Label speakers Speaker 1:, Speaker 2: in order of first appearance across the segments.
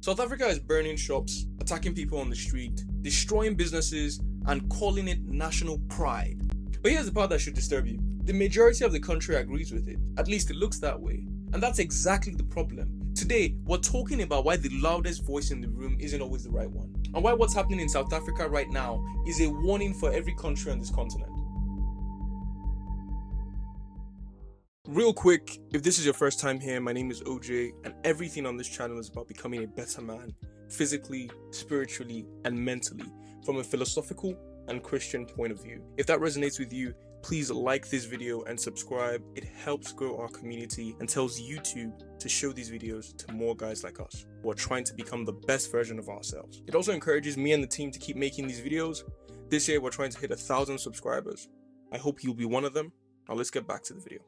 Speaker 1: South Africa is burning shops, attacking people on the street, destroying businesses, and calling it national pride. But here's the part that should disturb you. The majority of the country agrees with it. At least it looks that way. And that's exactly the problem. Today, we're talking about why the loudest voice in the room isn't always the right one. And why what's happening in South Africa right now is a warning for every country on this continent. Real quick, if this is your first time here, my name is OJ, and everything on this channel is about becoming a better man, physically, spiritually, and mentally, from a philosophical and Christian point of view. If that resonates with you, please like this video and subscribe. It helps grow our community and tells YouTube to show these videos to more guys like us who are trying to become the best version of ourselves. It also encourages me and the team to keep making these videos. This year, we're trying to hit 1,000 subscribers. I hope you'll be one of them. Now let's get back to the video.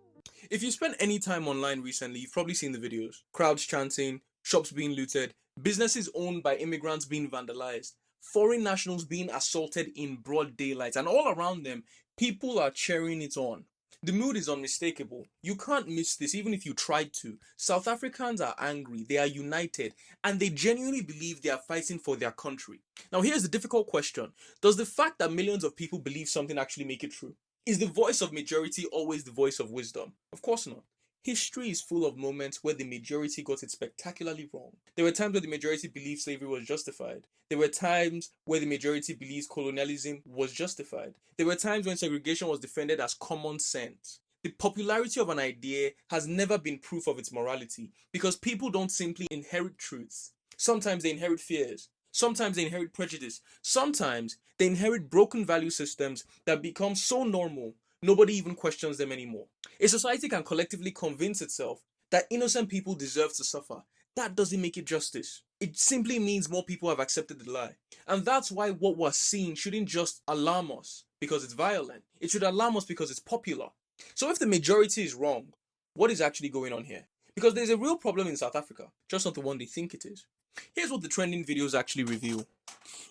Speaker 1: If you spent any time online recently, you've probably seen the videos. Crowds chanting, shops being looted, businesses owned by immigrants being vandalized, foreign nationals being assaulted in broad daylight, and all around them, people are cheering it on. The mood is unmistakable. You can't miss this even if you tried to. South Africans are angry, they are united, and they genuinely believe they are fighting for their country. Now here's the difficult question. Does the fact that millions of people believe something actually make it true? Is the voice of majority always the voice of wisdom? Of course not. History is full of moments where the majority got it spectacularly wrong. There were times where the majority believed slavery was justified. There were times where the majority believes colonialism was justified. There were times when segregation was defended as common sense. The popularity of an idea has never been proof of its morality because people don't simply inherit truths. Sometimes they inherit fears. Sometimes they inherit prejudice. Sometimes they inherit broken value systems that become so normal, nobody even questions them anymore. A society can collectively convince itself that innocent people deserve to suffer. That doesn't make it justice. It simply means more people have accepted the lie. And that's why what we're seeing shouldn't just alarm us because it's violent. It should alarm us because it's popular. So if the majority is wrong, what is actually going on here? Because there's a real problem in South Africa, just not the one they think it is. Here's what the trending videos actually reveal.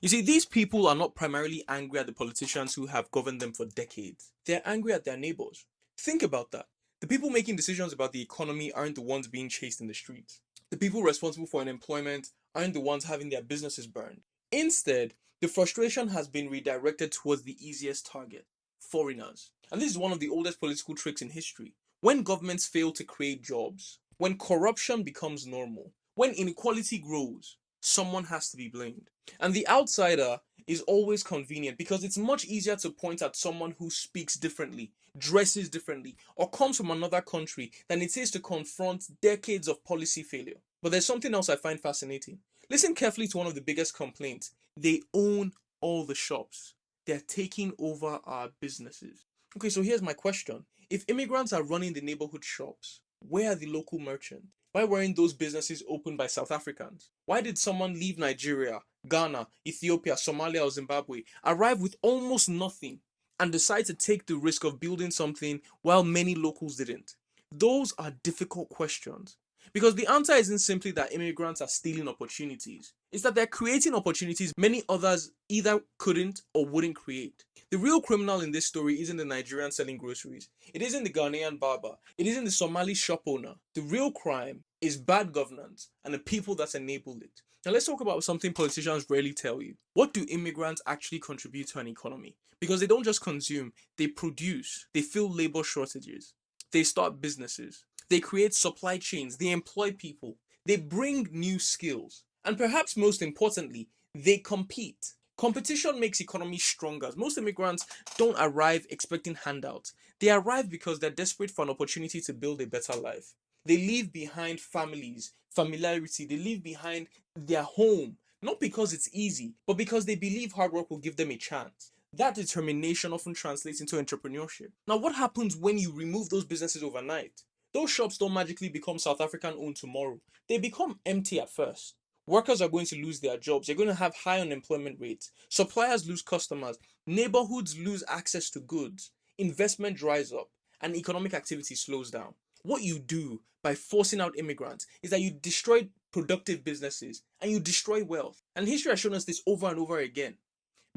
Speaker 1: You see, these people are not primarily angry at the politicians who have governed them for decades. They're angry at their neighbors. Think about that. The people making decisions about the economy aren't the ones being chased in the streets. The people responsible for unemployment aren't the ones having their businesses burned. Instead, the frustration has been redirected towards the easiest target, foreigners. And this is one of the oldest political tricks in history. When governments fail to create jobs, when corruption becomes normal, when inequality grows, someone has to be blamed. And the outsider is always convenient because it's much easier to point at someone who speaks differently, dresses differently, or comes from another country than it is to confront decades of policy failure. But there's something else I find fascinating. Listen carefully to one of the biggest complaints. They own all the shops. They're taking over our businesses. Okay, so here's my question. If immigrants are running the neighborhood shops, where are the local merchants? Why weren't those businesses opened by South Africans? Why did someone leave Nigeria, Ghana, Ethiopia, Somalia, or Zimbabwe, arrive with almost nothing, and decide to take the risk of building something while many locals didn't? Those are difficult questions. Because the answer isn't simply that immigrants are stealing opportunities. It's that they're creating opportunities many others either couldn't or wouldn't create. The real criminal in this story isn't the Nigerian selling groceries. It isn't the Ghanaian barber. It isn't the Somali shop owner. The real crime is bad governance and the people that enable it. Now let's talk about something politicians rarely tell you. What do immigrants actually contribute to an economy? Because they don't just consume, they produce. They fill labor shortages. They start businesses. They create supply chains. They employ people. They bring new skills. And perhaps most importantly, they compete. Competition makes economies stronger. Most immigrants don't arrive expecting handouts. They arrive because they're desperate for an opportunity to build a better life. They leave behind families, familiarity. They leave behind their home, not because it's easy, but because they believe hard work will give them a chance. That determination often translates into entrepreneurship. Now, what happens when you remove those businesses overnight? Those shops don't magically become South African owned tomorrow. They become empty at first. Workers are going to lose their jobs. They're going to have high unemployment rates. Suppliers lose customers. Neighborhoods lose access to goods. Investment dries up and economic activity slows down. What you do by forcing out immigrants is that you destroy productive businesses and you destroy wealth. And history has shown us this over and over again.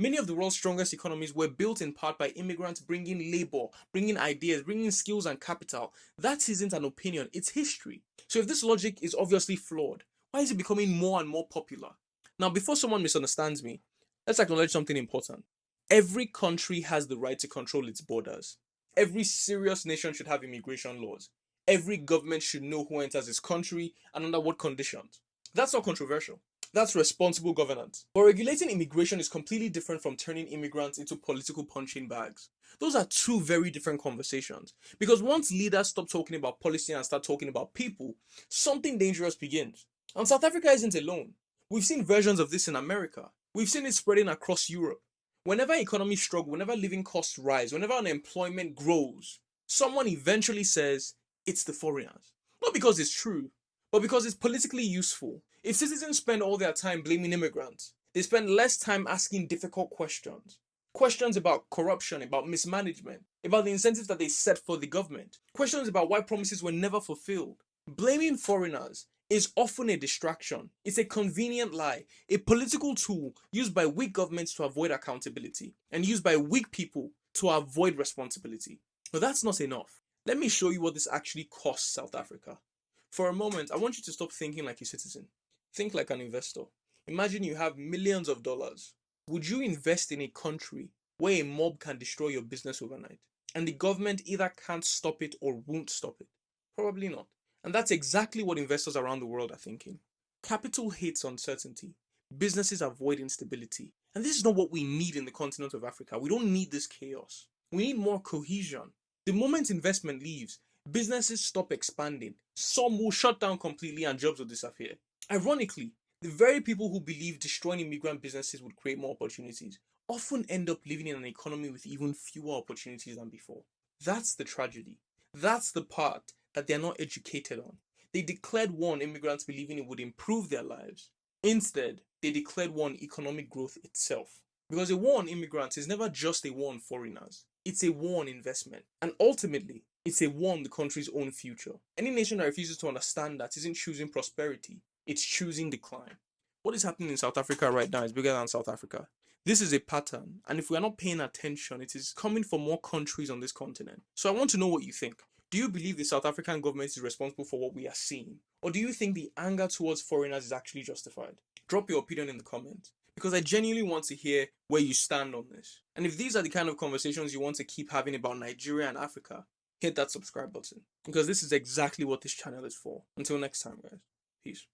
Speaker 1: Many of the world's strongest economies were built in part by immigrants bringing labor, bringing ideas, bringing skills and capital. That isn't an opinion, it's history. So if this logic is obviously flawed, Why is it becoming more and more popular? Now, before someone misunderstands me, let's acknowledge something important. Every country has the right to control its borders. Every serious nation should have immigration laws. Every government should know who enters its country and under what conditions. That's not controversial. That's responsible governance. But regulating immigration is completely different from turning immigrants into political punching bags. Those are two very different conversations. Because once leaders stop talking about policy and start talking about people, something dangerous begins. And South Africa isn't alone. We've seen versions of this in America. We've seen it spreading across Europe. Whenever economies struggle, whenever living costs rise, whenever unemployment grows, someone eventually says it's the foreigners. Not because it's true, but because it's politically useful. If citizens spend all their time blaming immigrants, they spend less time asking difficult questions. Questions about corruption, about mismanagement, about the incentives that they set for the government. Questions about why promises were never fulfilled. Blaming foreigners is often a distraction. It's a convenient lie, a political tool used by weak governments to avoid accountability and used by weak people to avoid responsibility. But that's not enough. Let me show you what this actually costs South Africa. For a moment, I want you to stop thinking like a citizen. Think like an investor. Imagine you have millions of dollars. Would you invest in a country where a mob can destroy your business overnight and the government either can't stop it or won't stop it? Probably not. And that's exactly what investors around the world are thinking. Capital hates uncertainty. Businesses avoid instability. And this is not what we need in the continent of Africa. We don't need this chaos. We need more cohesion. The moment investment leaves, businesses stop expanding. Some will shut down completely and jobs will disappear. Ironically, the very people who believe destroying immigrant businesses would create more opportunities often end up living in an economy with even fewer opportunities than before. That's the tragedy. That's the part that they're not educated on. They declared war on immigrants believing it would improve their lives. Instead, they declared war on economic growth itself. Because a war on immigrants is never just a war on foreigners. It's a war on investment. And ultimately, it's a war on the country's own future. Any nation that refuses to understand that isn't choosing prosperity, it's choosing decline. What is happening in South Africa right now is bigger than South Africa. This is a pattern, and if we are not paying attention, it is coming from more countries on this continent. So I want to know what you think. Do you believe the South African government is responsible for what we are seeing? Or do you think the anger towards foreigners is actually justified? Drop your opinion in the comments, because I genuinely want to hear where you stand on this. And if these are the kind of conversations you want to keep having about Nigeria and Africa, hit that subscribe button, because this is exactly what this channel is for. Until next time, guys. Peace.